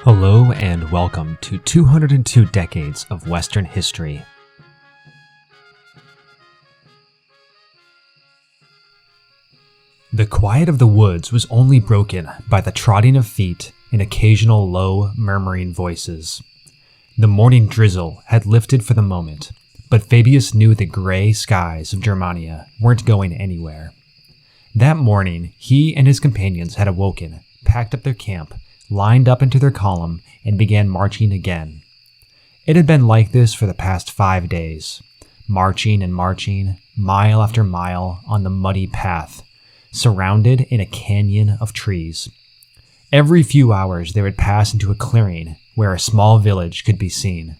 Hello and welcome to 202 Decades of Western History. The quiet of the woods was only broken by the trotting of feet and occasional low, murmuring voices. The morning drizzle had lifted for the moment, but Fabius knew the gray skies of Germania weren't going anywhere. That morning, he and his companions had awoken, packed up their camp, lined up into their column, and began marching again. It had been like this for the past 5 days, marching and marching, mile after mile on the muddy path, surrounded in a canyon of trees. Every few hours they would pass into a clearing where a small village could be seen.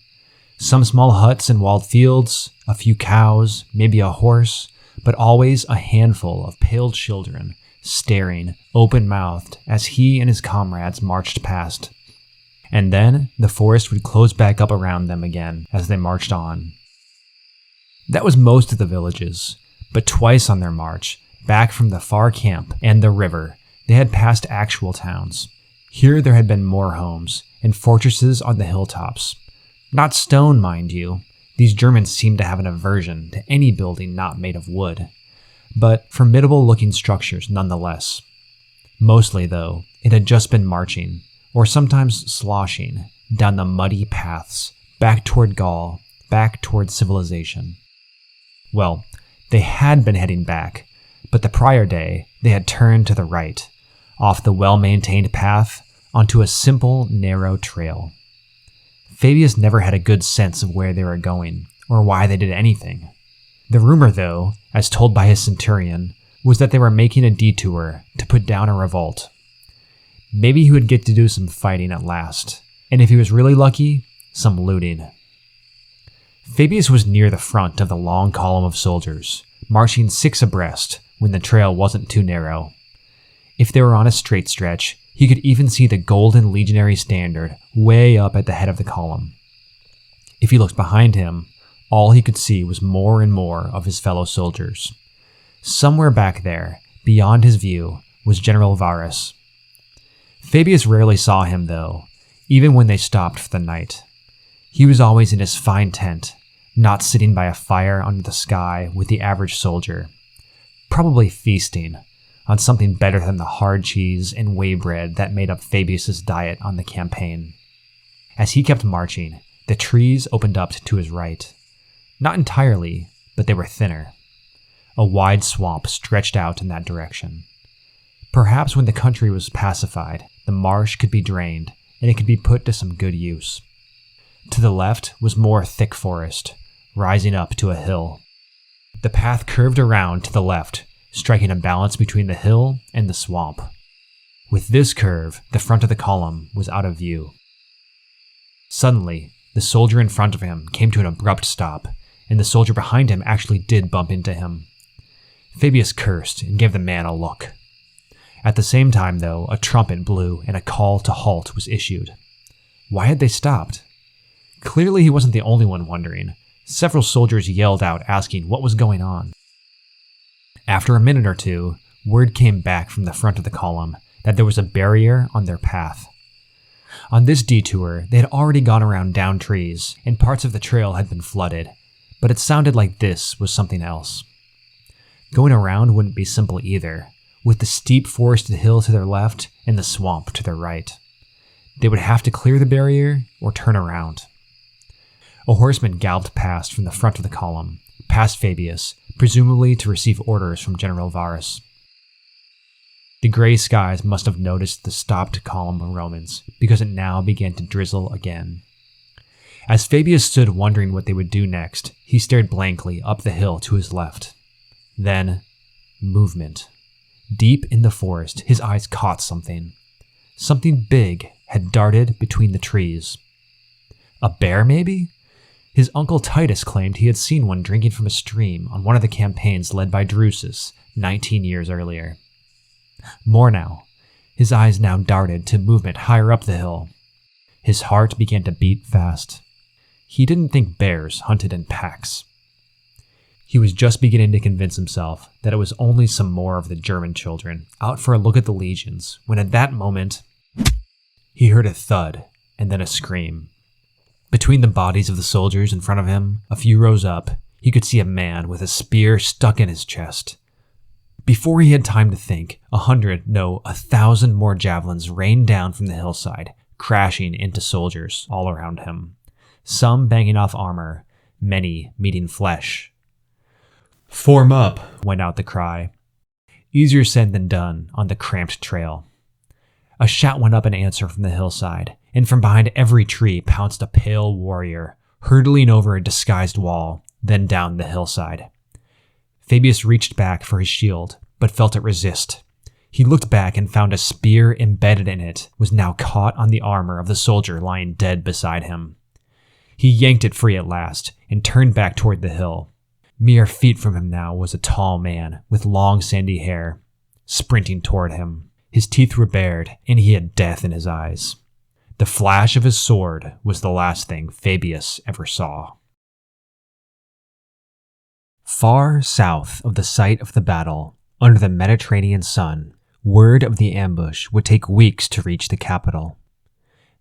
Some small huts and walled fields, a few cows, maybe a horse, but always a handful of pale children, staring, open-mouthed, as he and his comrades marched past. And then the forest would close back up around them again as they marched on. That was most of the villages, but twice on their march, back from the far camp and the river, they had passed actual towns. Here there had been more homes, and fortresses on the hilltops. Not stone, mind you. These Germans seemed to have an aversion to any building not made of wood, but formidable-looking structures nonetheless. Mostly, though, it had just been marching, or sometimes sloshing, down the muddy paths, back toward Gaul, back toward civilization. Well, they had been heading back, but the prior day they had turned to the right, off the well-maintained path, onto a simple, narrow trail. Fabius never had a good sense of where they were going, or why they did anything. The rumor, though, as told by his centurion, was that they were making a detour to put down a revolt. Maybe he would get to do some fighting at last, and if he was really lucky, some looting. Fabius was near the front of the long column of soldiers, marching 6 abreast when the trail wasn't too narrow. If they were on a straight stretch, he could even see the golden legionary standard way up at the head of the column. If he looked behind him, all he could see was more and more of his fellow soldiers. Somewhere back there, beyond his view, was General Varus. Fabius rarely saw him, though, even when they stopped for the night. He was always in his fine tent, not sitting by a fire under the sky with the average soldier, probably feasting on something better than the hard cheese and whey bread that made up Fabius's diet on the campaign. As he kept marching, the trees opened up to his right. Not entirely, but they were thinner. A wide swamp stretched out in that direction. Perhaps when the country was pacified, the marsh could be drained, and it could be put to some good use. To the left was more thick forest, rising up to a hill. The path curved around to the left, striking a balance between the hill and the swamp. With this curve, the front of the column was out of view. Suddenly, the soldier in front of him came to an abrupt stop, and the soldier behind him actually did bump into him. Fabius cursed and gave the man a look. At the same time, though, a trumpet blew and a call to halt was issued. Why had they stopped? Clearly he wasn't the only one wondering. Several soldiers yelled out asking what was going on. After a minute or two, word came back from the front of the column that there was a barrier on their path. On this detour, they had already gone around down trees, and parts of the trail had been flooded, but it sounded like this was something else. Going around wouldn't be simple either, with the steep forested hill to their left and the swamp to their right. They would have to clear the barrier or turn around. A horseman galloped past from the front of the column, past Fabius, presumably to receive orders from General Varus. The gray skies must have noticed the stopped column of Romans, because it now began to drizzle again. As Fabius stood wondering what they would do next, he stared blankly up the hill to his left. Then, movement. Deep in the forest, his eyes caught something. Something big had darted between the trees. A bear, maybe? His uncle Titus claimed he had seen one drinking from a stream on one of the campaigns led by Drusus 19 years earlier. More now. His eyes now darted to movement higher up the hill. His heart began to beat fast. He didn't think bears hunted in packs. He was just beginning to convince himself that it was only some more of the German children out for a look at the legions, when at that moment, he heard a thud and then a scream. Between the bodies of the soldiers in front of him, a few rows up, he could see a man with a spear stuck in his chest. Before he had time to think, 1,000 more javelins rained down from the hillside, crashing into soldiers all around him. Some banging off armor, many meeting flesh. "Form up," went out the cry. Easier said than done on the cramped trail. A shout went up in answer from the hillside, and from behind every tree pounced a pale warrior, hurtling over a disguised wall, then down the hillside. Fabius reached back for his shield, but felt it resist. He looked back and found a spear embedded in it was now caught on the armor of the soldier lying dead beside him. He yanked it free at last and turned back toward the hill. Mere feet from him now was a tall man with long sandy hair, sprinting toward him. His teeth were bared, and he had death in his eyes. The flash of his sword was the last thing Fabius ever saw. Far south of the site of the battle, under the Mediterranean sun, word of the ambush would take weeks to reach the capital.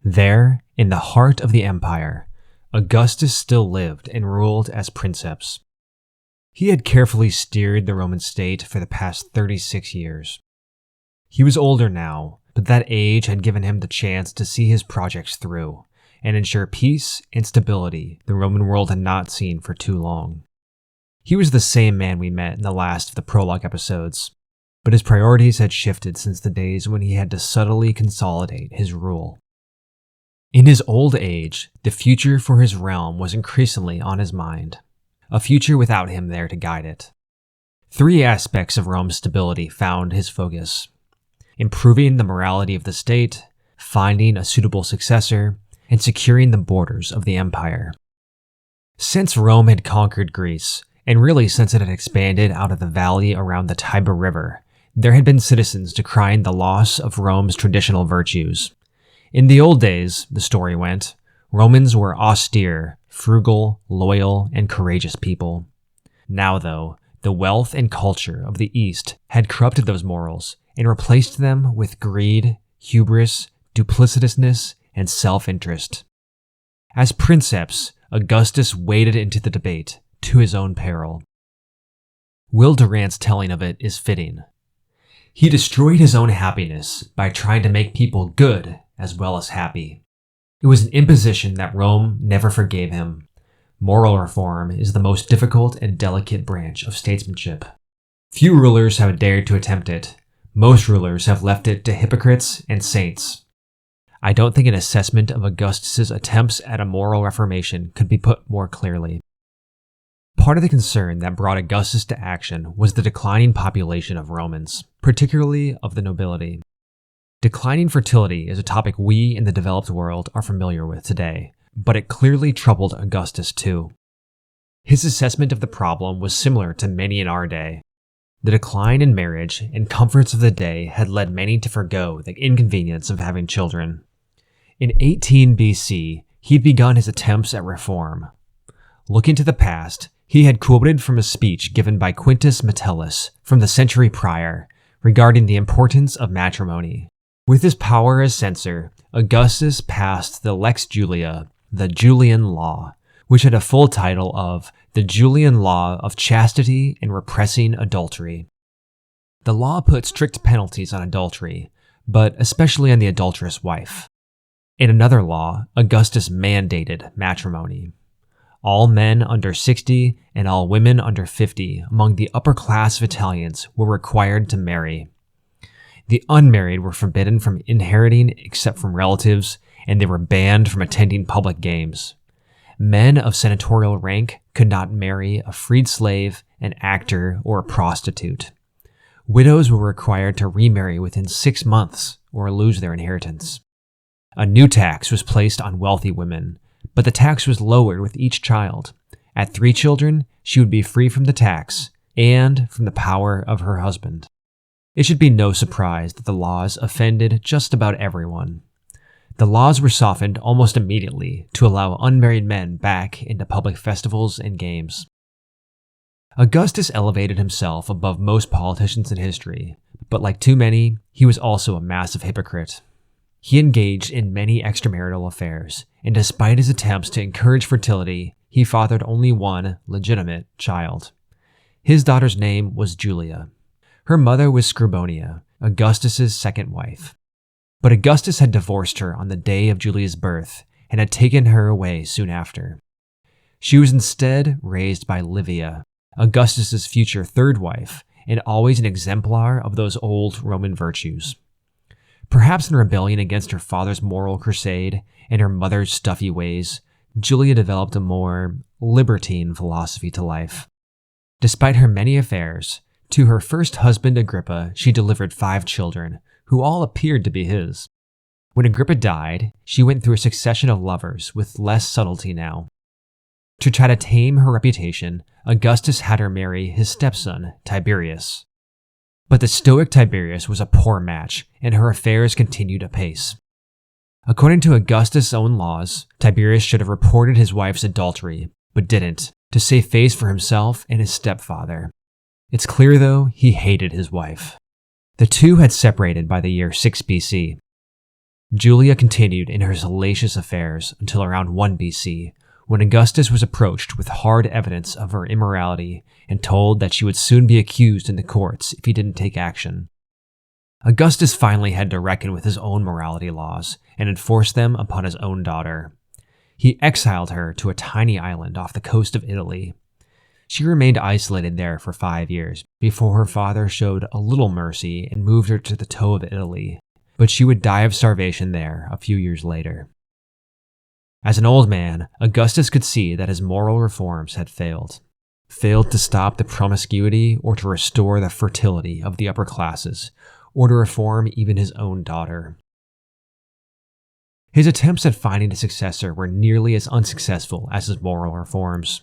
There, in the heart of the empire, Augustus still lived and ruled as Princeps. He had carefully steered the Roman state for the past 36 years. He was older now, but that age had given him the chance to see his projects through and ensure peace and stability the Roman world had not seen for too long. He was the same man we met in the last of the prologue episodes, but his priorities had shifted since the days when he had to subtly consolidate his rule. In his old age, the future for his realm was increasingly on his mind, a future without him there to guide it. 3 aspects of Rome's stability found his focus: improving the morality of the state, finding a suitable successor, and securing the borders of the empire. Since Rome had conquered Greece, and really since it had expanded out of the valley around the Tiber River, there had been citizens decrying the loss of Rome's traditional virtues. In the old days, the story went, Romans were austere, frugal, loyal, and courageous people. Now, though, the wealth and culture of the East had corrupted those morals and replaced them with greed, hubris, duplicitousness, and self-interest. As Princeps, Augustus waded into the debate, to his own peril. Will Durant's telling of it is fitting. He destroyed his own happiness by trying to make people good as well as happy. It was an imposition that Rome never forgave him. Moral reform is the most difficult and delicate branch of statesmanship. Few rulers have dared to attempt it. Most rulers have left it to hypocrites and saints. I don't think an assessment of Augustus's attempts at a moral reformation could be put more clearly. Part of the concern that brought Augustus to action was the declining population of Romans, particularly of the nobility. Declining fertility is a topic we in the developed world are familiar with today, but it clearly troubled Augustus too. His assessment of the problem was similar to many in our day. The decline in marriage and comforts of the day had led many to forgo the inconvenience of having children. In 18 BC, he'd begun his attempts at reform. Looking to the past, he had quoted from a speech given by Quintus Metellus from the century prior regarding the importance of matrimony. With his power as censor, Augustus passed the Lex Julia, the Julian Law, which had a full title of the Julian Law of Chastity and Repressing Adultery. The law put strict penalties on adultery, but especially on the adulterous wife. In another law, Augustus mandated matrimony. All men under 60 and all women under 50 among the upper class of Italians were required to marry. The unmarried were forbidden from inheriting except from relatives, and they were banned from attending public games. Men of senatorial rank could not marry a freed slave, an actor, or a prostitute. Widows were required to remarry within 6 months or lose their inheritance. A new tax was placed on wealthy women, but the tax was lowered with each child. At 3 children, she would be free from the tax and from the power of her husband. It should be no surprise that the laws offended just about everyone. The laws were softened almost immediately to allow unmarried men back into public festivals and games. Augustus elevated himself above most politicians in history, but like too many, he was also a massive hypocrite. He engaged in many extramarital affairs, and despite his attempts to encourage fertility, he fathered only one legitimate child. His daughter's name was Julia. Her mother was Scribonia, Augustus's second wife. But Augustus had divorced her on the day of Julia's birth and had taken her away soon after. She was instead raised by Livia, Augustus's future third wife, and always an exemplar of those old Roman virtues. Perhaps in rebellion against her father's moral crusade and her mother's stuffy ways, Julia developed a more libertine philosophy to life. Despite her many affairs, to her first husband Agrippa, she delivered 5 children, who all appeared to be his. When Agrippa died, she went through a succession of lovers with less subtlety now. To try to tame her reputation, Augustus had her marry his stepson, Tiberius. But the stoic Tiberius was a poor match, and her affairs continued apace. According to Augustus' own laws, Tiberius should have reported his wife's adultery, but didn't, to save face for himself and his stepfather. It's clear, though, he hated his wife. The two had separated by the year 6 BC. Julia continued in her salacious affairs until around 1 BC, when Augustus was approached with hard evidence of her immorality and told that she would soon be accused in the courts if he didn't take action. Augustus finally had to reckon with his own morality laws and enforce them upon his own daughter. He exiled her to a tiny island off the coast of Italy. She remained isolated there for 5 years before her father showed a little mercy and moved her to the toe of Italy, but she would die of starvation there a few years later. As an old man, Augustus could see that his moral reforms had failed to stop the promiscuity or to restore the fertility of the upper classes, or to reform even his own daughter. His attempts at finding a successor were nearly as unsuccessful as his moral reforms.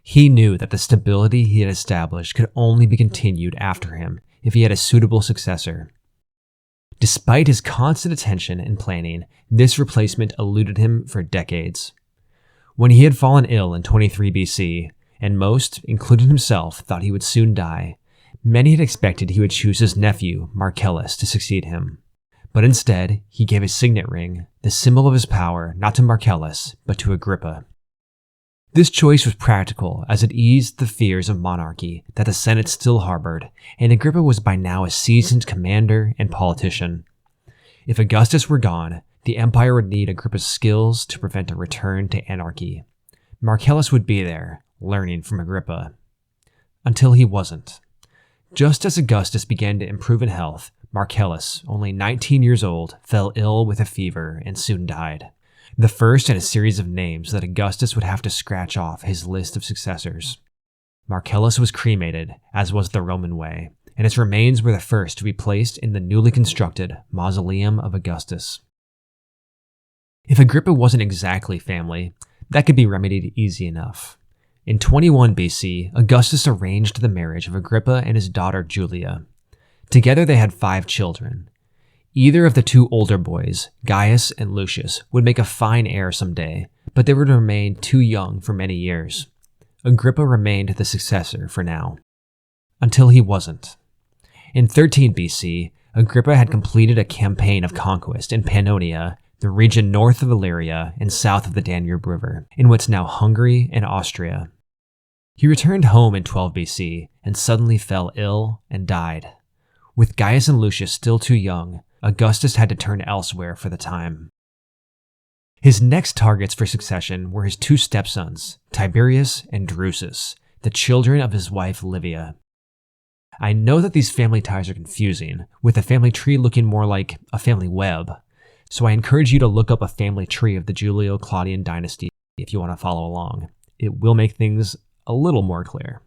He knew that the stability he had established could only be continued after him if he had a suitable successor. Despite his constant attention and planning, this replacement eluded him for decades. When he had fallen ill in 23 BC, and most, including himself, thought he would soon die, many had expected he would choose his nephew, Marcellus, to succeed him. But instead, he gave his signet ring, the symbol of his power, not to Marcellus, but to Agrippa. This choice was practical, as it eased the fears of monarchy that the Senate still harbored, and Agrippa was by now a seasoned commander and politician. If Augustus were gone, the empire would need Agrippa's skills to prevent a return to anarchy. Marcellus would be there, learning from Agrippa. Until he wasn't. Just as Augustus began to improve in health, Marcellus, only 19 years old, fell ill with a fever and soon died. The first in a series of names that Augustus would have to scratch off his list of successors. Marcellus was cremated, as was the Roman way, and its remains were the first to be placed in the newly constructed Mausoleum of Augustus. If Agrippa wasn't exactly family, that could be remedied easy enough. In 21 BC, Augustus arranged the marriage of Agrippa and his daughter Julia. Together they had 5 children. Either of the 2 older boys, Gaius and Lucius, would make a fine heir someday, but they would remain too young for many years. Agrippa remained the successor for now. Until he wasn't. In 13 BC, Agrippa had completed a campaign of conquest in Pannonia, the region north of Illyria and south of the Danube River, in what's now Hungary and Austria. He returned home in 12 BC and suddenly fell ill and died. With Gaius and Lucius still too young, Augustus had to turn elsewhere for the time. His next targets for succession were his 2 stepsons, Tiberius and Drusus, the children of his wife Livia. I know that these family ties are confusing, with the family tree looking more like a family web, so I encourage you to look up a family tree of the Julio-Claudian dynasty if you want to follow along. It will make things a little more clear.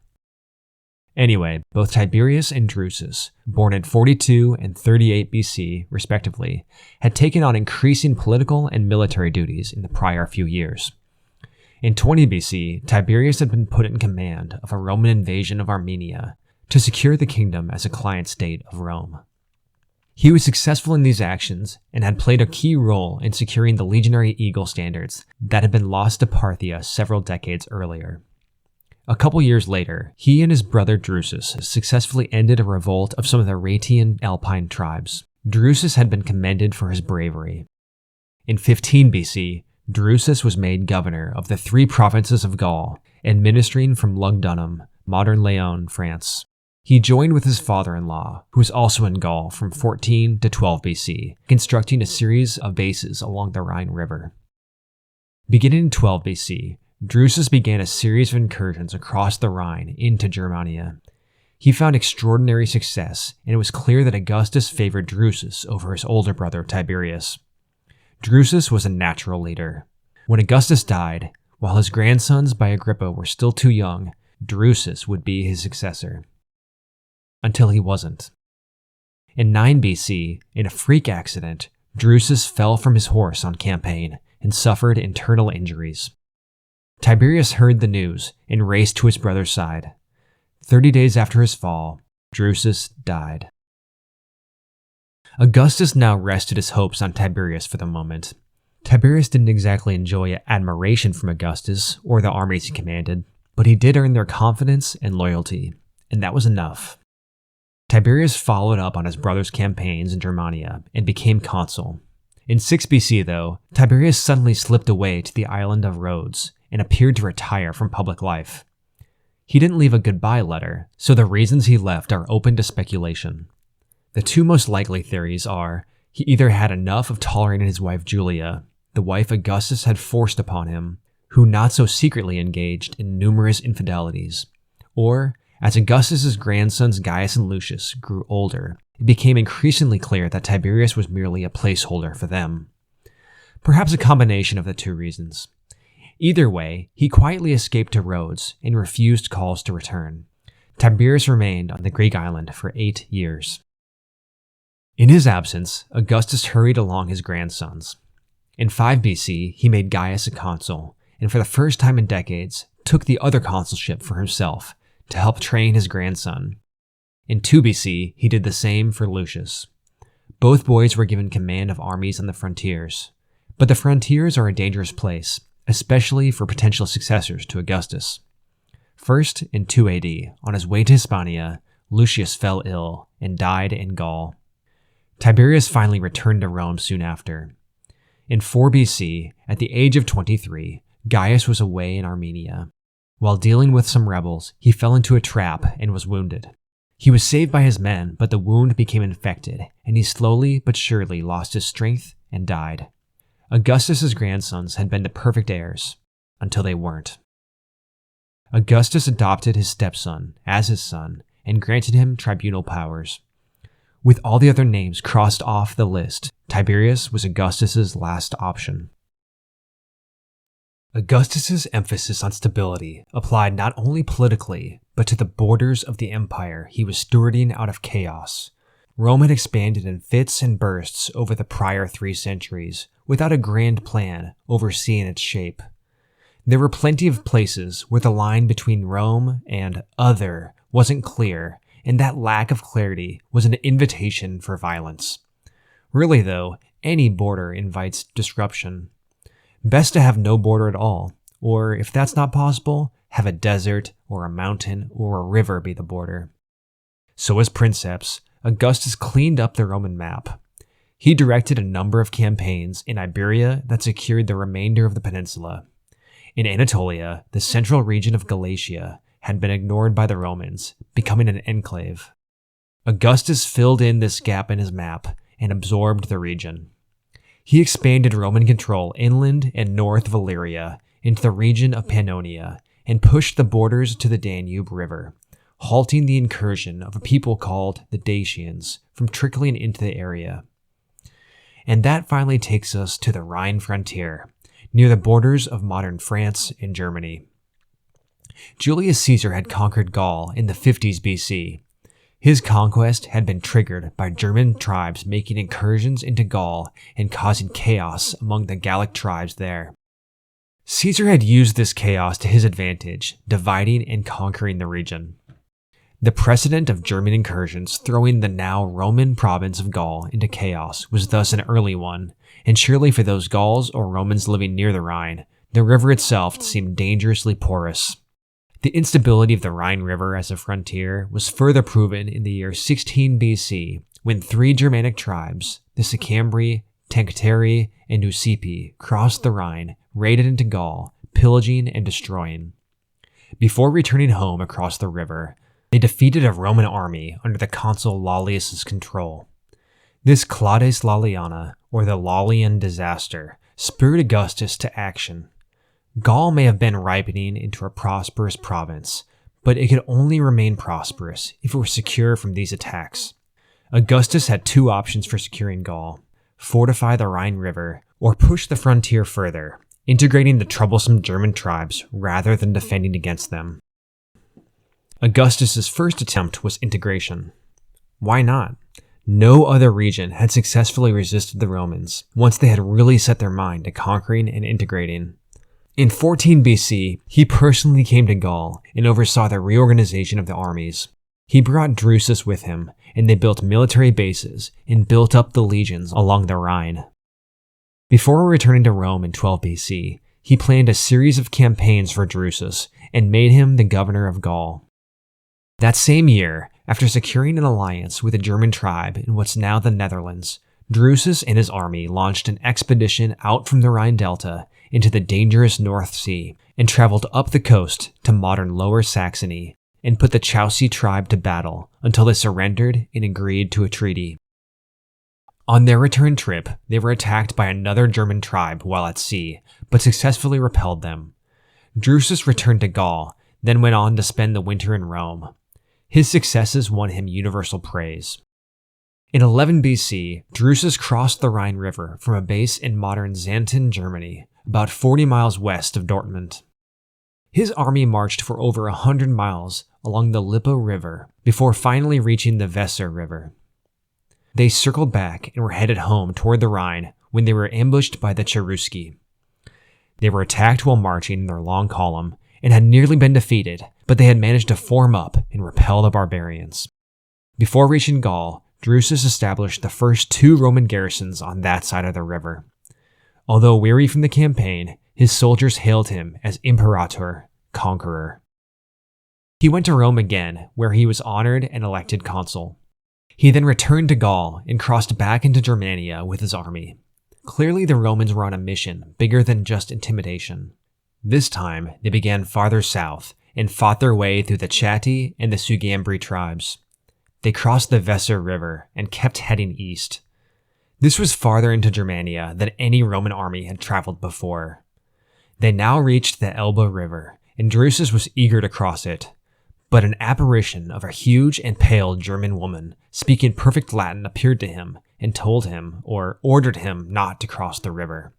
Anyway, both Tiberius and Drusus, born in 42 and 38 BC, respectively, had taken on increasing political and military duties in the prior few years. In 20 BC, Tiberius had been put in command of a Roman invasion of Armenia to secure the kingdom as a client state of Rome. He was successful in these actions and had played a key role in securing the legionary eagle standards that had been lost to Parthia several decades earlier. A couple years later, he and his brother Drusus successfully ended a revolt of some of the Rhaetian Alpine tribes. Drusus had been commended for his bravery. In 15 BC, Drusus was made governor of the 3 provinces of Gaul, administering from Lugdunum, modern Lyon, France. He joined with his father-in-law, who was also in Gaul from 14 to 12 BC, constructing a series of bases along the Rhine River. Beginning in 12 BC, Drusus began a series of incursions across the Rhine into Germania. He found extraordinary success, and it was clear that Augustus favored Drusus over his older brother Tiberius. Drusus was a natural leader. When Augustus died, while his grandsons by Agrippa were still too young, Drusus would be his successor. Until he wasn't. In 9 BC, in a freak accident, Drusus fell from his horse on campaign and suffered internal injuries. Tiberius heard the news and raced to his brother's side. 30 days after his fall, Drusus died. Augustus now rested his hopes on Tiberius for the moment. Tiberius didn't exactly enjoy admiration from Augustus or the armies he commanded, but he did earn their confidence and loyalty, and that was enough. Tiberius followed up on his brother's campaigns in Germania and became consul. In 6 BC, though, Tiberius suddenly slipped away to the island of Rhodes and appeared to retire from public life. He didn't leave a goodbye letter, so the reasons he left are open to speculation. The 2 most likely theories are he either had enough of tolerating his wife Julia, the wife Augustus had forced upon him, who not so secretly engaged in numerous infidelities, or as Augustus's grandsons Gaius and Lucius grew older, it became increasingly clear that Tiberius was merely a placeholder for them. Perhaps a combination of the 2 reasons. Either way, he quietly escaped to Rhodes and refused calls to return. Tiberius remained on the Greek island for 8 years. In his absence, Augustus hurried along his grandsons. In 5 BC, he made Gaius a consul, and for the first time in decades, took the other consulship for himself, to help train his grandson. In 2 BC, he did the same for Lucius. Both boys were given command of armies on the frontiers. But the frontiers are a dangerous place, especially for potential successors to Augustus. First, in 2 AD, on his way to Hispania, Lucius fell ill and died in Gaul. Tiberius finally returned to Rome soon after. In 4 BC, at the age of 23, Gaius was away in Armenia. While dealing with some rebels, he fell into a trap and was wounded. He was saved by his men, but the wound became infected, and he slowly but surely lost his strength and died. Augustus's grandsons had been the perfect heirs, until they weren't. Augustus adopted his stepson as his son and granted him tribunal powers. With all the other names crossed off the list, Tiberius was Augustus's last option. Augustus's emphasis on stability applied not only politically, but to the borders of the empire he was stewarding out of chaos. Rome had expanded in fits and bursts over the prior 3 centuries, without a grand plan overseeing its shape. There were plenty of places where the line between Rome and other wasn't clear, and that lack of clarity was an invitation for violence. Really though, any border invites disruption. Best to have no border at all, or if that's not possible, have a desert or a mountain or a river be the border. So as Princeps, Augustus cleaned up the Roman map. He directed a number of campaigns in Iberia that secured the remainder of the peninsula. In Anatolia, the central region of Galatia had been ignored by the Romans, becoming an enclave. Augustus filled in this gap in his map and absorbed the region. He expanded Roman control inland and north of Illyria into the region of Pannonia and pushed the borders to the Danube River, halting the incursion of a people called the Dacians from trickling into the area. And that finally takes us to the Rhine frontier, near the borders of modern France and Germany. Julius Caesar had conquered Gaul in the 50s BC. His conquest had been triggered by German tribes making incursions into Gaul and causing chaos among the Gallic tribes there. Caesar had used this chaos to his advantage, dividing and conquering the region. The precedent of German incursions throwing the now Roman province of Gaul into chaos was thus an early one, and surely for those Gauls or Romans living near the Rhine, the river itself seemed dangerously porous. The instability of the Rhine River as a frontier was further proven in the year 16 BC when 3 Germanic tribes, the Sicambri, Tencteri, and Usipi, crossed the Rhine, raided into Gaul, pillaging and destroying. Before returning home across the river, they defeated a Roman army under the consul Lollius's control. This Claudes Lolliana, or the Lollian disaster, spurred Augustus to action. Gaul may have been ripening into a prosperous province, but it could only remain prosperous if it were secure from these attacks. Augustus had 2 options for securing Gaul: fortify the Rhine River or push the frontier further, integrating the troublesome German tribes rather than defending against them. Augustus's first attempt was integration. Why not? No other region had successfully resisted the Romans once they had really set their mind to conquering and integrating. In 14 BC, he personally came to Gaul and oversaw the reorganization of the armies. He brought Drusus with him, and they built military bases and built up the legions along the Rhine. Before returning to Rome in 12 BC, he planned a series of campaigns for Drusus and made him the governor of Gaul. That same year, after securing an alliance with a German tribe in what's now the Netherlands, Drusus and his army launched an expedition out from the Rhine Delta into the dangerous North Sea and traveled up the coast to modern Lower Saxony and put the Chauci tribe to battle until they surrendered and agreed to a treaty. On their return trip, they were attacked by another German tribe while at sea, but successfully repelled them. Drusus returned to Gaul, then went on to spend the winter in Rome. His successes won him universal praise. In 11 BC, Drusus crossed the Rhine River from a base in modern Xanten, Germany, about 40 miles west of Dortmund. His army marched for over 100 miles along the Lippe River before finally reaching the Weser River. They circled back and were headed home toward the Rhine when they were ambushed by the Cherusci. They were attacked while marching in their long column and had nearly been defeated, but they had managed to form up and repel the barbarians. Before reaching Gaul, Drusus established the first 2 Roman garrisons on that side of the river. Although weary from the campaign, his soldiers hailed him as Imperator, conqueror. He went to Rome again, where he was honored and elected consul. He then returned to Gaul and crossed back into Germania with his army. Clearly the Romans were on a mission bigger than just intimidation. This time, they began farther south and fought their way through the Chatti and the Sugambri tribes. They crossed the Weser River and kept heading east. This was farther into Germania than any Roman army had traveled before. They now reached the Elbe River, and Drusus was eager to cross it. But an apparition of a huge and pale German woman speaking perfect Latin appeared to him and told him, or ordered him, not to cross the river.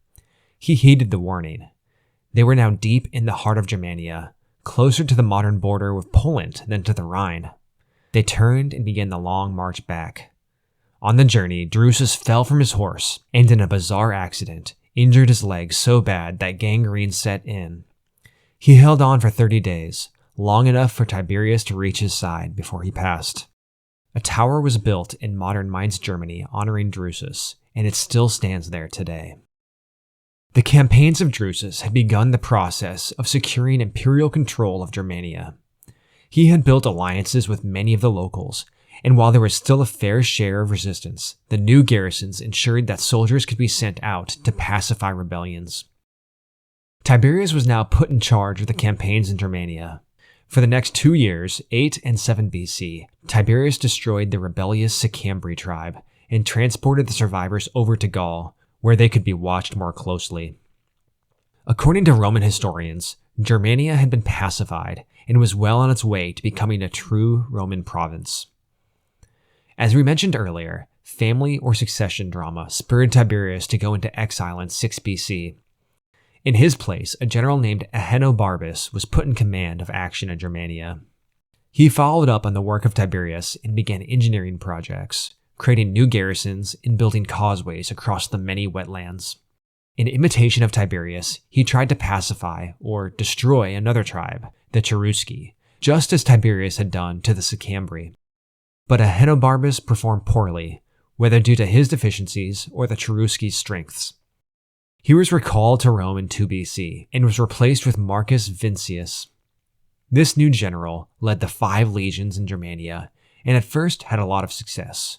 He heeded the warning. They were now deep in the heart of Germania, closer to the modern border with Poland than to the Rhine. They turned and began the long march back. On the journey, Drusus fell from his horse and in a bizarre accident, injured his leg so bad that gangrene set in. He held on for 30 days, long enough for Tiberius to reach his side before he passed. A tower was built in modern Mainz, Germany, honoring Drusus, and it still stands there today. The campaigns of Drusus had begun the process of securing imperial control of Germania. He had built alliances with many of the locals, and while there was still a fair share of resistance, the new garrisons ensured that soldiers could be sent out to pacify rebellions. Tiberius was now put in charge of the campaigns in Germania. For the next 2 years, 8 and 7 BC, Tiberius destroyed the rebellious Sicambri tribe and transported the survivors over to Gaul, where they could be watched more closely. According to Roman historians, Germania had been pacified and was well on its way to becoming a true Roman province. As we mentioned earlier, family or succession drama spurred Tiberius to go into exile in 6 BC. In his place, a general named Ahenobarbus was put in command of action in Germania. He followed up on the work of Tiberius and began engineering projects, creating new garrisons and building causeways across the many wetlands. In imitation of Tiberius, he tried to pacify or destroy another tribe, the Cherusci, just as Tiberius had done to the Sicambri. But Ahenobarbus performed poorly, whether due to his deficiencies or the Cherusci's strengths. He was recalled to Rome in 2 BC and was replaced with Marcus Vincius. This new general led the 5 legions in Germania and at first had a lot of success.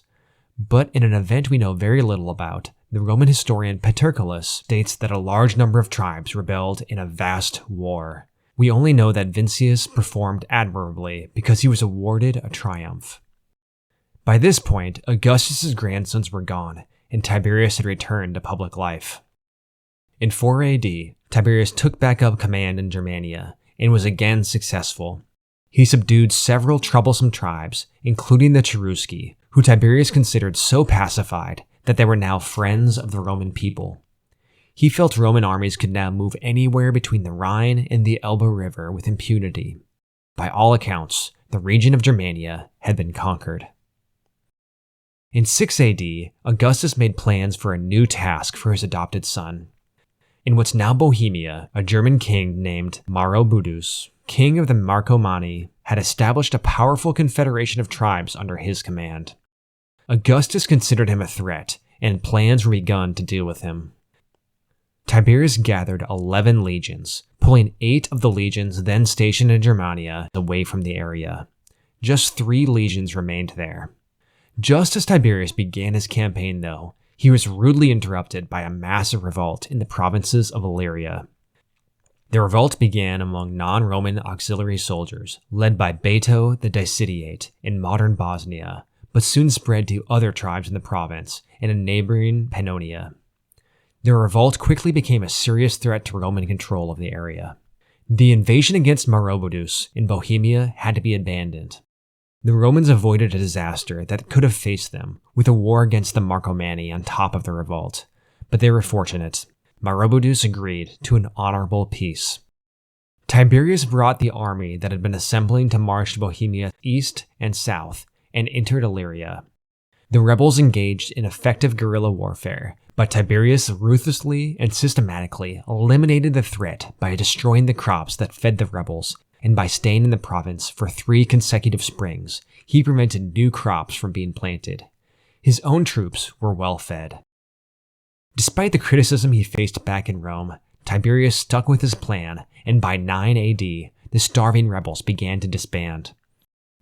But in an event we know very little about, the Roman historian Paterculus states that a large number of tribes rebelled in a vast war. We only know that Vincius performed admirably because he was awarded a triumph. By this point, Augustus's grandsons were gone, and Tiberius had returned to public life. In 4 AD, Tiberius took back up command in Germania, and was again successful. He subdued several troublesome tribes, including the Cherusci, who Tiberius considered so pacified that they were now friends of the Roman people. He felt Roman armies could now move anywhere between the Rhine and the Elbe River with impunity. By all accounts, the region of Germania had been conquered. In 6 AD, Augustus made plans for a new task for his adopted son. In what's now Bohemia, a German king named Maroboduus, king of the Marcomanni, had established a powerful confederation of tribes under his command. Augustus considered him a threat, and plans were begun to deal with him. Tiberius gathered 11 legions, pulling 8 of the legions then stationed in Germania away from the area. Just 3 legions remained there. Just as Tiberius began his campaign, though, he was rudely interrupted by a massive revolt in the provinces of Illyria. The revolt began among non-Roman auxiliary soldiers, led by Bato the Dacidiate in modern Bosnia, but soon spread to other tribes in the province and in neighboring Pannonia. The revolt quickly became a serious threat to Roman control of the area. The invasion against Maroboduus in Bohemia had to be abandoned. The Romans avoided a disaster that could have faced them, with a war against the Marcomanni on top of the revolt, but they were fortunate. Maroboduus agreed to an honorable peace. Tiberius brought the army that had been assembling to march to Bohemia east and south and entered Illyria. The rebels engaged in effective guerrilla warfare, but Tiberius ruthlessly and systematically eliminated the threat by destroying the crops that fed the rebels, and by staying in the province for 3 consecutive springs, he prevented new crops from being planted. His own troops were well fed. Despite the criticism he faced back in Rome, Tiberius stuck with his plan, and by 9 AD, the starving rebels began to disband.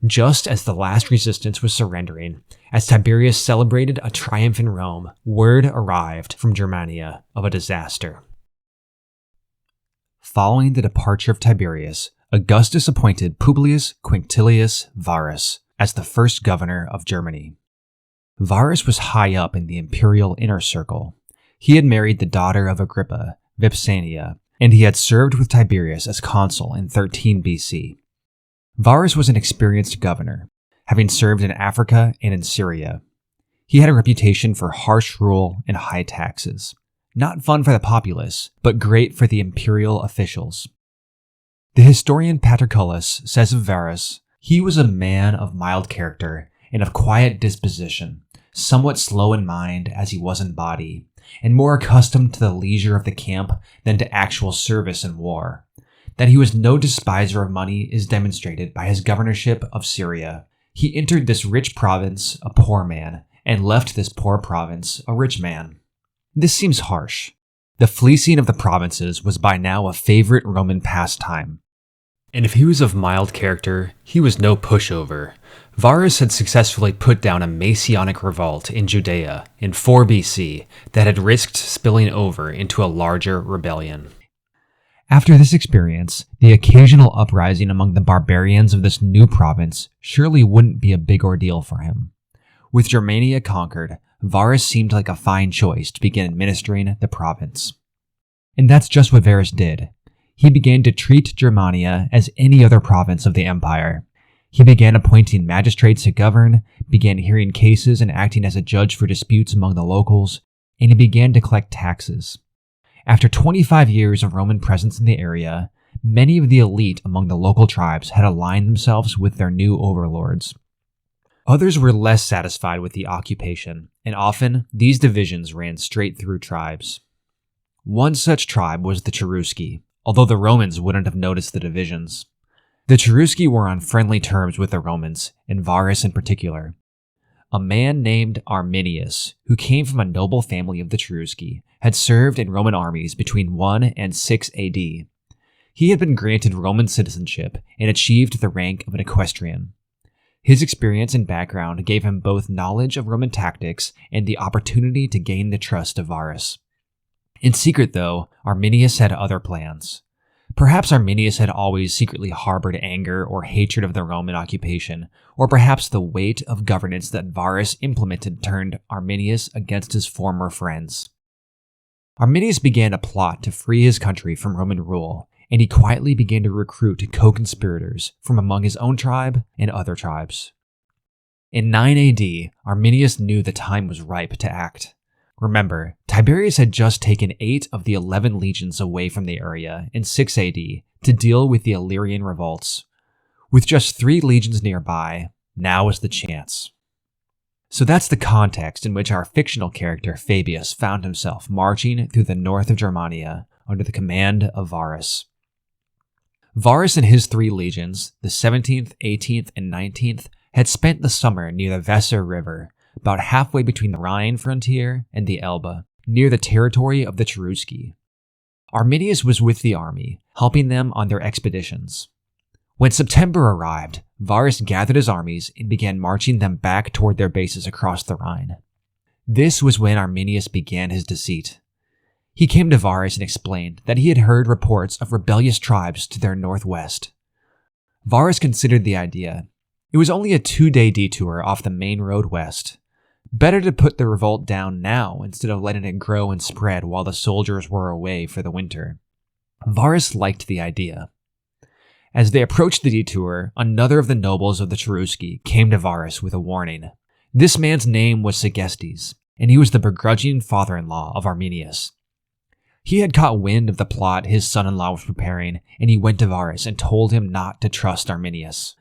Just as the last resistance was surrendering, as Tiberius celebrated a triumph in Rome, word arrived from Germania of a disaster. Following the departure of Tiberius, Augustus appointed Publius Quinctilius Varus as the first governor of Germany. Varus was high up in the imperial inner circle. He had married the daughter of Agrippa, Vipsania, and he had served with Tiberius as consul in 13 BC. Varus was an experienced governor, having served in Africa and in Syria. He had a reputation for harsh rule and high taxes. Not fun for the populace, but great for the imperial officials. The historian Paterculus says of Varus, he was a man of mild character and of quiet disposition, somewhat slow in mind as he was in body, and more accustomed to the leisure of the camp than to actual service in war. That he was no despiser of money is demonstrated by his governorship of Syria. He entered this rich province a poor man, and left this poor province a rich man. This seems harsh. The fleecing of the provinces was by now a favorite Roman pastime. And if he was of mild character, he was no pushover. Varus had successfully put down a Messianic revolt in Judea in 4 BC that had risked spilling over into a larger rebellion. After this experience, the occasional uprising among the barbarians of this new province surely wouldn't be a big ordeal for him. With Germania conquered, Varus seemed like a fine choice to begin administering the province. And that's just what Varus did. He began to treat Germania as any other province of the empire. He began appointing magistrates to govern, began hearing cases and acting as a judge for disputes among the locals, and he began to collect taxes. After 25 years of Roman presence in the area, many of the elite among the local tribes had aligned themselves with their new overlords. Others were less satisfied with the occupation, and often these divisions ran straight through tribes. One such tribe was the Cherusci, although the Romans wouldn't have noticed the divisions. The Cherusci were on friendly terms with the Romans, and Varus in particular. A man named Arminius, who came from a noble family of the Cherusci, had served in Roman armies between 1 and 6 AD. He had been granted Roman citizenship and achieved the rank of an equestrian. His experience and background gave him both knowledge of Roman tactics and the opportunity to gain the trust of Varus. In secret, though, Arminius had other plans. Perhaps Arminius had always secretly harbored anger or hatred of the Roman occupation, or perhaps the weight of governance that Varus implemented turned Arminius against his former friends. Arminius began a plot to free his country from Roman rule, and he quietly began to recruit co-conspirators from among his own tribe and other tribes. In 9 AD, Arminius knew the time was ripe to act. Remember, Tiberius had just taken 8 of the 11 legions away from the area in 6 AD to deal with the Illyrian revolts. With just 3 legions nearby, now was the chance. So that's the context in which our fictional character Fabius found himself marching through the north of Germania under the command of Varus. Varus and his 3 legions, the 17th, 18th, and 19th, had spent the summer near the Weser River, about halfway between the Rhine frontier and the Elbe, near the territory of the Cherusci. Arminius was with the army, helping them on their expeditions. When September arrived, Varus gathered his armies and began marching them back toward their bases across the Rhine. This was when Arminius began his deceit. He came to Varus and explained that he had heard reports of rebellious tribes to their northwest. Varus considered the idea. It was only a 2-day detour off the main road west. Better to put the revolt down now instead of letting it grow and spread while the soldiers were away for the winter. Varus liked the idea. As they approached the detour, another of the nobles of the Cherusci came to Varus with a warning. This man's name was Augustus, and he was the begrudging father-in-law of Arminius. He had caught wind of the plot his son-in-law was preparing, and he went to Varus and told him not to trust Arminius.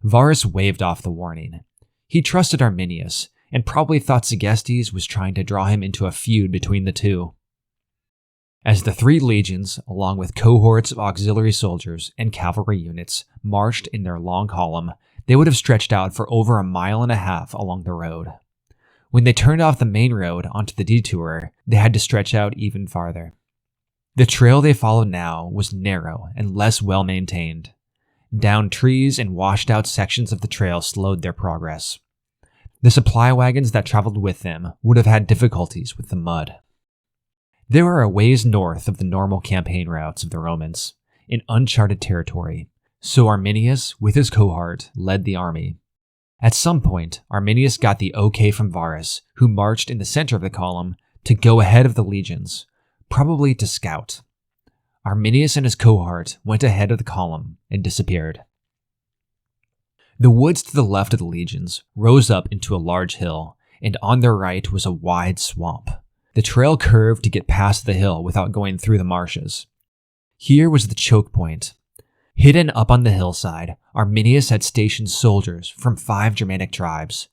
Varus waved off the warning. He trusted Arminius, and probably thought Augustus was trying to draw him into a feud between the two. As the 3 legions, along with cohorts of auxiliary soldiers and cavalry units, marched in their long column, they would have stretched out for over 1.5 miles along the road. When they turned off the main road onto the detour, they had to stretch out even farther. The trail they followed now was narrow and less well maintained. Downed trees and washed out sections of the trail slowed their progress. The supply wagons that traveled with them would have had difficulties with the mud. They were a ways north of the normal campaign routes of the Romans, in uncharted territory, so Arminius, with his cohort, led the army. At some point, Arminius got the okay from Varus, who marched in the center of the column, to go ahead of the legions, probably to scout. Arminius and his cohort went ahead of the column and disappeared. The woods to the left of the legions rose up into a large hill, and on their right was a wide swamp. The trail curved to get past the hill without going through the marshes. Here was the choke point. Hidden up on the hillside, Arminius had stationed soldiers from 5 Germanic tribes.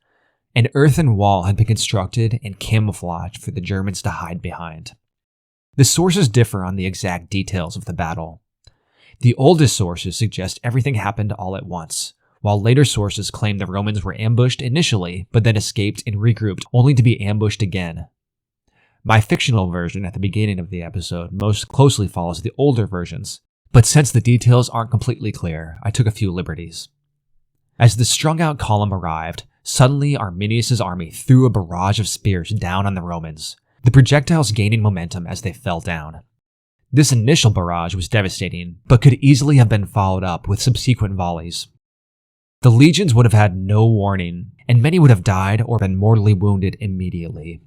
An earthen wall had been constructed and camouflaged for the Germans to hide behind. The sources differ on the exact details of the battle. The oldest sources suggest everything happened all at once, while later sources claim the Romans were ambushed initially, but then escaped and regrouped, only to be ambushed again. My fictional version at the beginning of the episode most closely follows the older versions, but since the details aren't completely clear, I took a few liberties. As the strung-out column arrived, suddenly Arminius' army threw a barrage of spears down on the Romans, the projectiles gaining momentum as they fell down. This initial barrage was devastating, but could easily have been followed up with subsequent volleys. The legions would have had no warning, and many would have died or been mortally wounded immediately.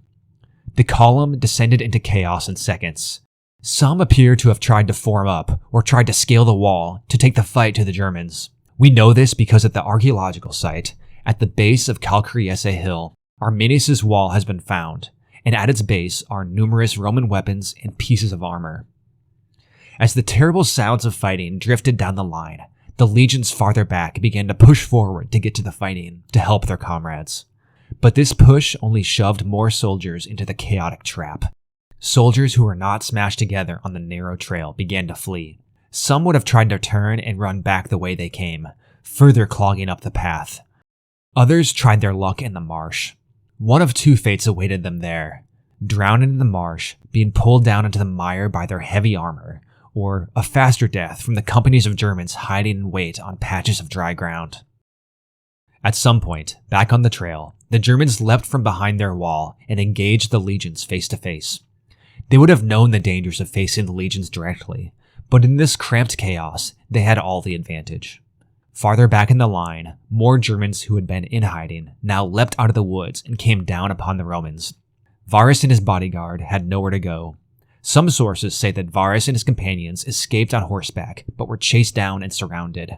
The column descended into chaos in seconds. Some appear to have tried to form up or tried to scale the wall to take the fight to the Germans. We know this because at the archaeological site, at the base of Calcariese Hill, Arminius' wall has been found, and at its base are numerous Roman weapons and pieces of armor. As the terrible sounds of fighting drifted down the line, the legions farther back began to push forward to get to the fighting to help their comrades. But this push only shoved more soldiers into the chaotic trap. Soldiers who were not smashed together on the narrow trail began to flee. Some would have tried to turn and run back the way they came, further clogging up the path. Others tried their luck in the marsh. One of 2 fates awaited them there: drowning in the marsh, being pulled down into the mire by their heavy armor, or a faster death from the companies of Germans hiding in wait on patches of dry ground. At some point, back on the trail, the Germans leapt from behind their wall and engaged the legions face to face. They would have known the dangers of facing the legions directly, but in this cramped chaos, they had all the advantage. Farther back in the line, more Germans who had been in hiding now leapt out of the woods and came down upon the Romans. Varus and his bodyguard had nowhere to go. Some sources say that Varus and his companions escaped on horseback, but were chased down and surrounded.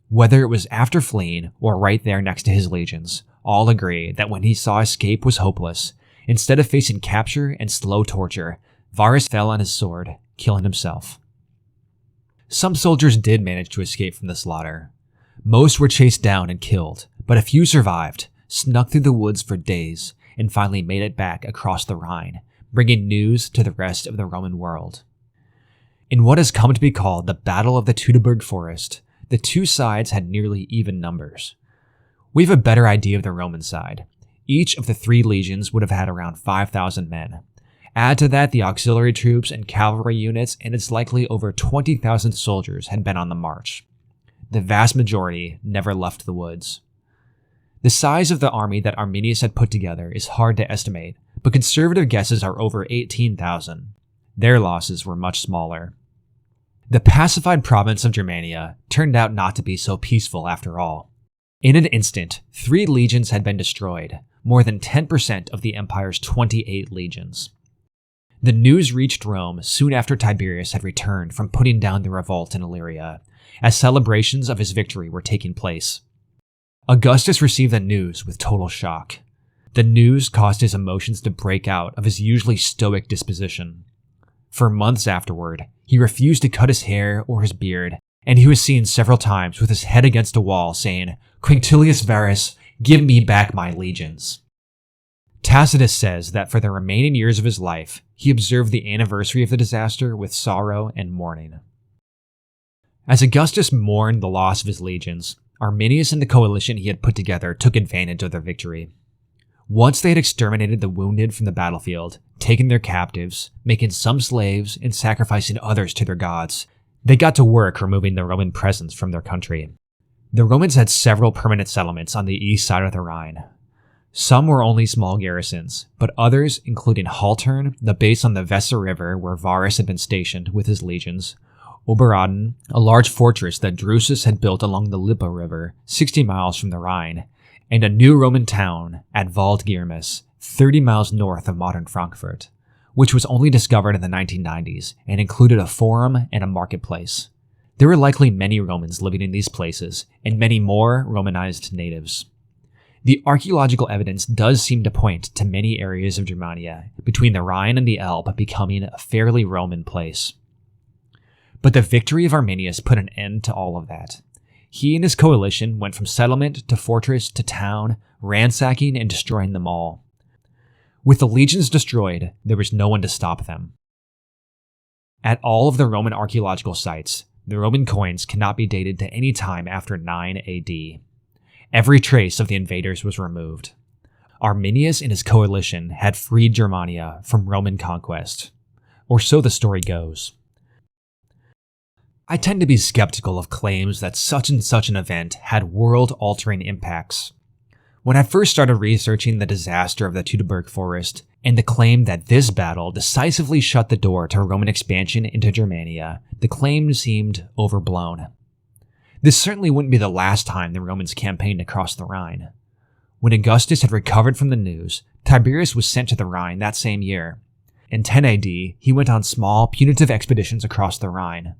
Whether it was after fleeing or right there next to his legions, all agree that when he saw escape was hopeless, instead of facing capture and slow torture, Varus fell on his sword, killing himself. Some soldiers did manage to escape from the slaughter. Most were chased down and killed, but a few survived, snuck through the woods for days, and finally made it back across the Rhine, bringing news to the rest of the Roman world. In what has come to be called the Battle of the Teutoburg Forest, the two sides had nearly even numbers. We have a better idea of the Roman side. Each of the 3 legions would have had around 5,000 men. Add to that the auxiliary troops and cavalry units, and it's likely over 20,000 soldiers had been on the march. The vast majority never left the woods. The size of the army that Arminius had put together is hard to estimate, but conservative guesses are over 18,000. Their losses were much smaller. The pacified province of Germania turned out not to be so peaceful after all. In an instant, 3 legions had been destroyed, more than 10% of the empire's 28 legions. The news reached Rome soon after Tiberius had returned from putting down the revolt in Illyria, as celebrations of his victory were taking place. Augustus received the news with total shock. The news caused his emotions to break out of his usually stoic disposition. For months afterward, he refused to cut his hair or his beard, and he was seen several times with his head against a wall saying, "Quinctilius Varus, give me back my legions." Tacitus says that for the remaining years of his life, he observed the anniversary of the disaster with sorrow and mourning. As Augustus mourned the loss of his legions, Arminius and the coalition he had put together took advantage of their victory. Once they had exterminated the wounded from the battlefield, taken their captives, making some slaves, and sacrificing others to their gods, they got to work removing the Roman presence from their country. The Romans had several permanent settlements on the east side of the Rhine. Some were only small garrisons, but others, including Haltern, the base on the Weser River where Varus had been stationed with his legions, Oberaden, a large fortress that Drusus had built along the Lippe River, 60 miles from the Rhine, and a new Roman town at Waldgirmis, 30 miles north of modern Frankfurt, which was only discovered in the 1990s and included a forum and a marketplace. There were likely many Romans living in these places, and many more Romanized natives. The archaeological evidence does seem to point to many areas of Germania, between the Rhine and the Elbe, becoming a fairly Roman place. But the victory of Arminius put an end to all of that. He and his coalition went from settlement to fortress to town, ransacking and destroying them all. With the legions destroyed, there was no one to stop them. At all of the Roman archaeological sites, the Roman coins cannot be dated to any time after 9 AD. Every trace of the invaders was removed. Arminius and his coalition had freed Germania from Roman conquest. Or so the story goes. I tend to be skeptical of claims that such and such an event had world-altering impacts. When I first started researching the disaster of the Teutoburg Forest and the claim that this battle decisively shut the door to Roman expansion into Germania, the claim seemed overblown. This certainly wouldn't be the last time the Romans campaigned across the Rhine. When Augustus had recovered from the news, Tiberius was sent to the Rhine that same year. In 10 AD, he went on small, punitive expeditions across the Rhine.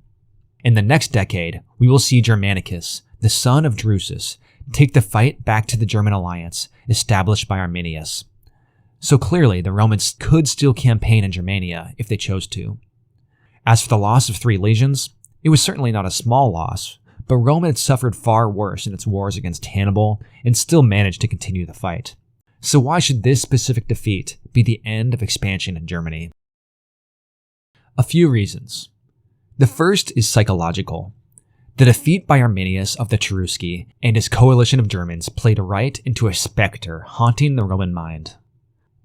In the next decade, we will see Germanicus, the son of Drusus, take the fight back to the German alliance established by Arminius. So clearly, the Romans could still campaign in Germania if they chose to. As for the loss of 3 legions, it was certainly not a small loss, but Rome had suffered far worse in its wars against Hannibal and still managed to continue the fight. So why should this specific defeat be the end of expansion in Germany? A few reasons. The first is psychological. The defeat by Arminius of the Cherusci and his coalition of Germans played right into a specter haunting the Roman mind.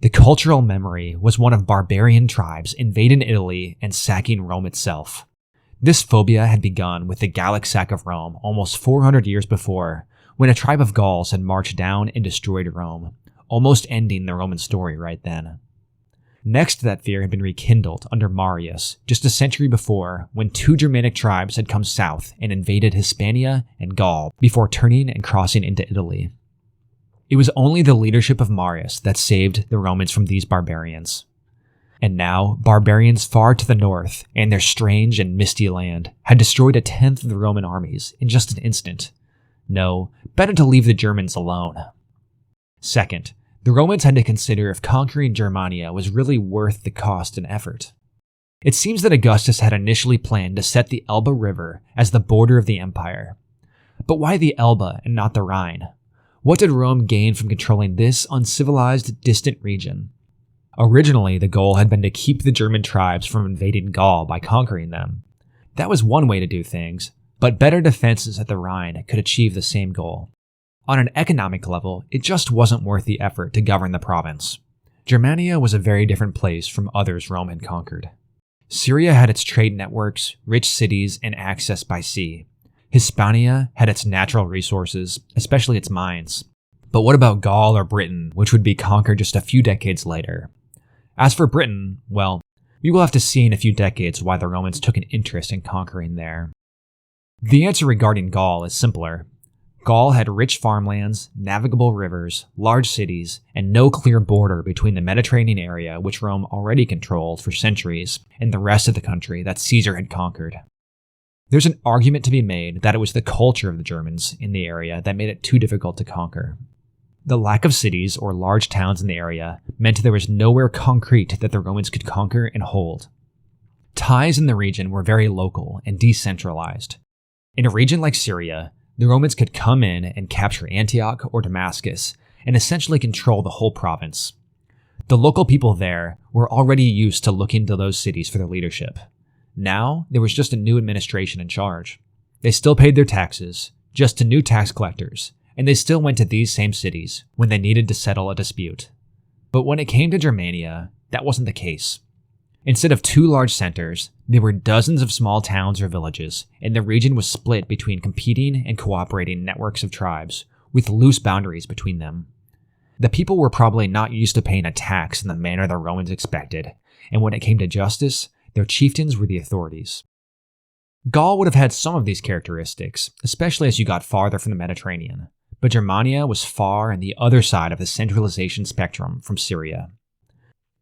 The cultural memory was one of barbarian tribes invading Italy and sacking Rome itself. This phobia had begun with the Gallic sack of Rome almost 400 years before, when a tribe of Gauls had marched down and destroyed Rome, almost ending the Roman story right then. Next, that fear had been rekindled under Marius just a century before, when two Germanic tribes had come south and invaded Hispania and Gaul before turning and crossing into Italy. It was only the leadership of Marius that saved the Romans from these barbarians. And now, barbarians far to the north and their strange and misty land had destroyed a tenth of the Roman armies in just an instant. No, better to leave the Germans alone. Second, the Romans had to consider if conquering Germania was really worth the cost and effort. It seems that Augustus had initially planned to set the Elbe River as the border of the empire. But why the Elbe and not the Rhine? What did Rome gain from controlling this uncivilized, distant region? Originally, the goal had been to keep the German tribes from invading Gaul by conquering them. That was one way to do things, but better defenses at the Rhine could achieve the same goal. On an economic level, it just wasn't worth the effort to govern the province. Germania was a very different place from others Rome had conquered. Syria had its trade networks, rich cities, and access by sea. Hispania had its natural resources, especially its mines. But what about Gaul or Britain, which would be conquered just a few decades later? As for Britain, well, we will have to see in a few decades why the Romans took an interest in conquering there. The answer regarding Gaul is simpler. Gaul had rich farmlands, navigable rivers, large cities, and no clear border between the Mediterranean area, which Rome already controlled for centuries, and the rest of the country that Caesar had conquered. There's an argument to be made that it was the culture of the Germans in the area that made it too difficult to conquer. The lack of cities or large towns in the area meant there was nowhere concrete that the Romans could conquer and hold. Ties in the region were very local and decentralized. In a region like Syria, the Romans could come in and capture Antioch or Damascus and essentially control the whole province. The local people there were already used to looking to those cities for their leadership. Now, there was just a new administration in charge. They still paid their taxes, just to new tax collectors, and they still went to these same cities when they needed to settle a dispute. But when it came to Germania, that wasn't the case. Instead of two large centers, there were dozens of small towns or villages, and the region was split between competing and cooperating networks of tribes, with loose boundaries between them. The people were probably not used to paying a tax in the manner the Romans expected, and when it came to justice, their chieftains were the authorities. Gaul would have had some of these characteristics, especially as you got farther from the Mediterranean, but Germania was far on the other side of the centralization spectrum from Syria.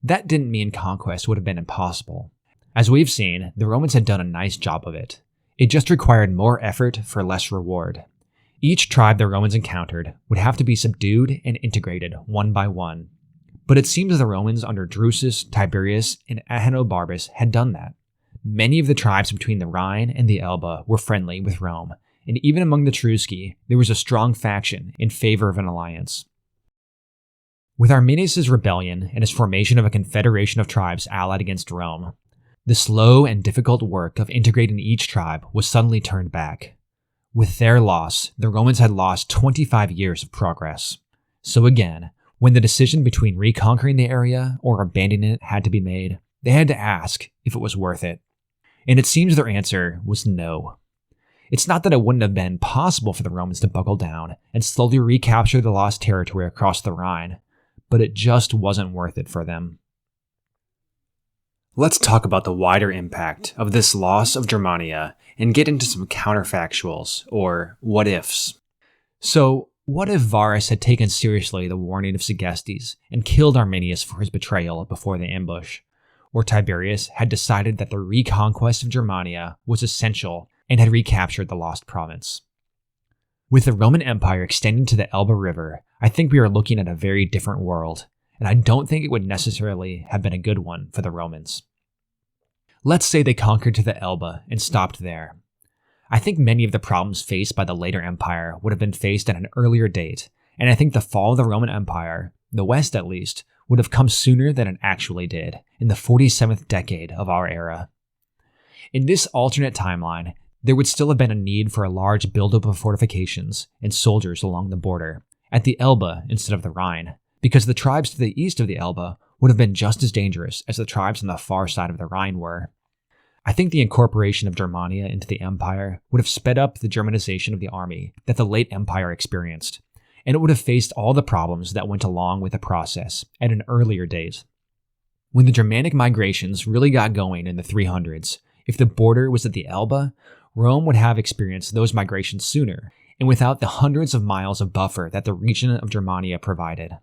That didn't mean conquest would have been impossible. As we've seen, the Romans had done a nice job of it. It just required more effort for less reward. Each tribe the Romans encountered would have to be subdued and integrated one by one. But it seems the Romans under Drusus, Tiberius, and Ahenobarbus had done that. Many of the tribes between the Rhine and the Elbe were friendly with Rome, and even among the Etrusci, there was a strong faction in favor of an alliance. With Arminius' rebellion and his formation of a confederation of tribes allied against Rome, the slow and difficult work of integrating each tribe was suddenly turned back. With their loss, the Romans had lost 25 years of progress. So again, when the decision between reconquering the area or abandoning it had to be made, they had to ask if it was worth it. And it seems their answer was no. It's not that it wouldn't have been possible for the Romans to buckle down and slowly recapture the lost territory across the Rhine, but it just wasn't worth it for them. Let's talk about the wider impact of this loss of Germania and get into some counterfactuals, or what-ifs. So, what if Varus had taken seriously the warning of Segestes and killed Arminius for his betrayal before the ambush? Or Tiberius had decided that the reconquest of Germania was essential and had recaptured the lost province? With the Roman Empire extending to the Elbe River, I think we are looking at a very different world, and I don't think it would necessarily have been a good one for the Romans. Let's say they conquered to the Elbe and stopped there. I think many of the problems faced by the later empire would have been faced at an earlier date, and I think the fall of the Roman Empire, the West at least, would have come sooner than it actually did, in the 47th decade of our era. In this alternate timeline, there would still have been a need for a large buildup of fortifications and soldiers along the border, at the Elbe instead of the Rhine, because the tribes to the east of the Elbe would have been just as dangerous as the tribes on the far side of the Rhine were. I think the incorporation of Germania into the empire would have sped up the Germanization of the army that the late empire experienced, and it would have faced all the problems that went along with the process at an earlier date. When the Germanic migrations really got going in the 300s, if the border was at the Elbe, Rome would have experienced those migrations sooner, and without the hundreds of miles of buffer that the region of Germania provided.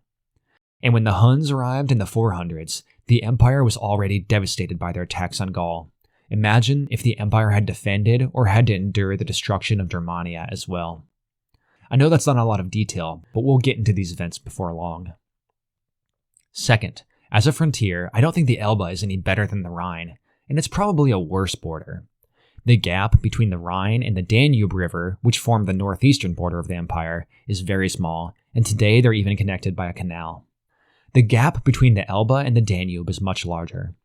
And when the Huns arrived in the 400s, the empire was already devastated by their attacks on Gaul. Imagine if the empire had defended or had to endure the destruction of Germania as well. I know that's not a lot of detail, but we'll get into these events before long. Second, as a frontier, I don't think the Elbe is any better than the Rhine, and it's probably a worse border. The gap between the Rhine and the Danube River, which form the northeastern border of the empire, is very small, and today they're even connected by a canal. The gap between the Elbe and the Danube is much larger.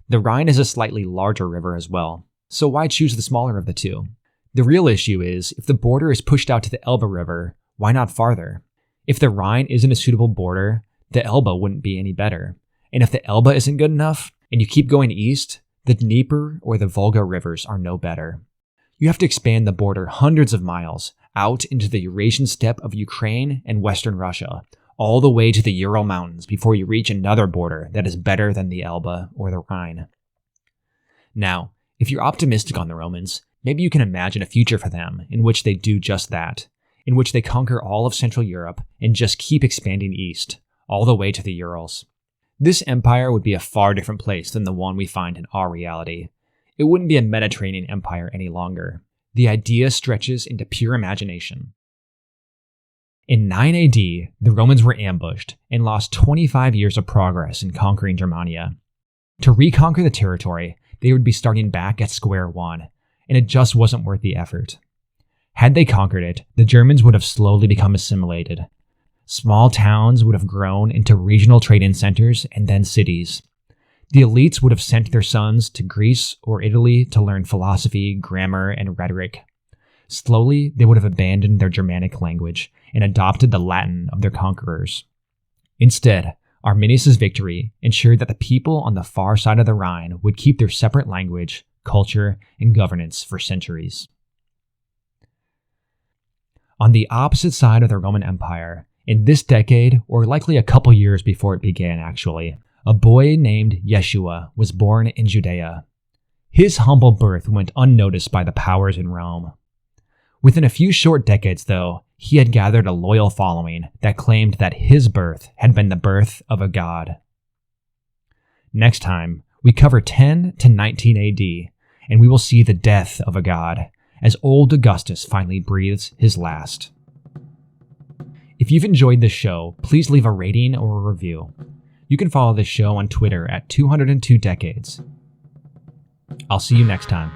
The Rhine is a slightly larger river as well, so why choose the smaller of the two? The real issue is, if the border is pushed out to the Elbe River, why not farther? If the Rhine isn't a suitable border, the Elbe wouldn't be any better. And if the Elbe isn't good enough, and you keep going east, the Dnieper or the Volga rivers are no better. You have to expand the border hundreds of miles out into the Eurasian steppe of Ukraine and Western Russia, all the way to the Ural Mountains before you reach another border that is better than the Elbe or the Rhine. Now, if you're optimistic on the Romans, maybe you can imagine a future for them in which they do just that, in which they conquer all of Central Europe and just keep expanding east, all the way to the Urals. This empire would be a far different place than the one we find in our reality. It wouldn't be a Mediterranean empire any longer. The idea stretches into pure imagination. In 9 AD, the Romans were ambushed and lost 25 years of progress in conquering Germania. To reconquer the territory, they would be starting back at square one, and it just wasn't worth the effort. Had they conquered it, the Germans would have slowly become assimilated. Small towns would have grown into regional trading centers and then cities. The elites would have sent their sons to Greece or Italy to learn philosophy, grammar, and rhetoric. Slowly, they would have abandoned their Germanic language and adopted the Latin of their conquerors. Instead, Arminius' victory ensured that the people on the far side of the Rhine would keep their separate language, culture, and governance for centuries. On the opposite side of the Roman Empire, in this decade, or likely a couple years before it began actually, a boy named Yeshua was born in Judea. His humble birth went unnoticed by the powers in Rome. Within a few short decades, though, he had gathered a loyal following that claimed that his birth had been the birth of a god. Next time, we cover 10 to 19 AD, and we will see the death of a god, as old Augustus finally breathes his last. If you've enjoyed this show, please leave a rating or a review. You can follow this show on Twitter at 202 Decades. I'll see you next time.